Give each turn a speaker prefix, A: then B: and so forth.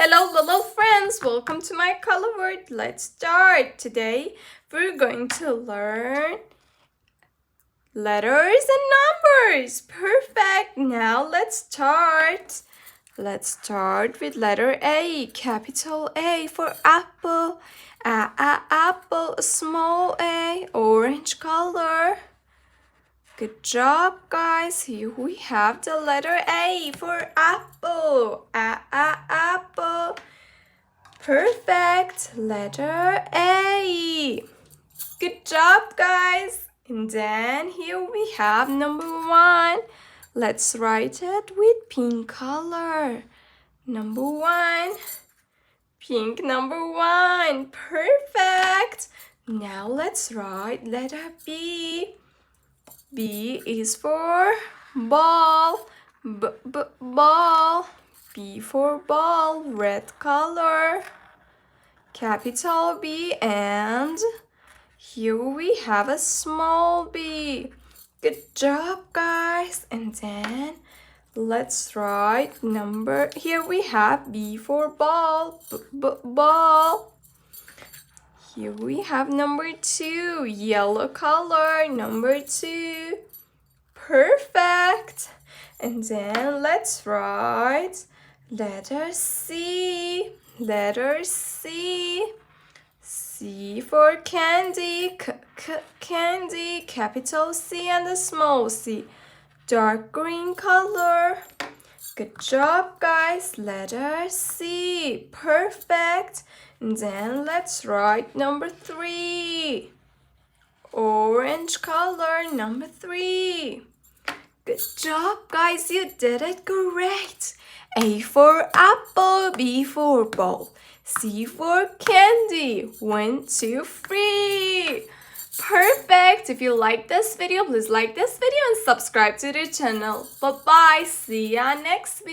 A: Hello friends, welcome to my color word. Let's start. Today we're going to learn letters and numbers. Perfect. Now let's start. Let's start with letter A, capital A for apple. Apple, small a, orange color. Good job, guys. Here we have the letter A for apple. Apple. Perfect. Letter A. Good job, guys. And then here we have number 1. Let's write it with pink color. Number 1. Pink number 1. Perfect. Now let's write letter B. B is for ball. Ball. B for ball. Red color. Capital B, and here we have a small b. Good job, guys. And then let's write number. Here we have B for ball. Ball. Here we have number 2, yellow color, number 2. Perfect. And then let's write letter C. Letter C. C for candy. Candy, capital C and a small c. Dark green color. Good job, guys. Letter C. Perfect. And then let's write number 3. Orange color, number 3. Good job, guys. You did it great. A for apple, B for ball, C for candy. 1, 2, 3. Perfect. If you like this video, please like this video and subscribe to the channel. Bye-bye. See ya next video.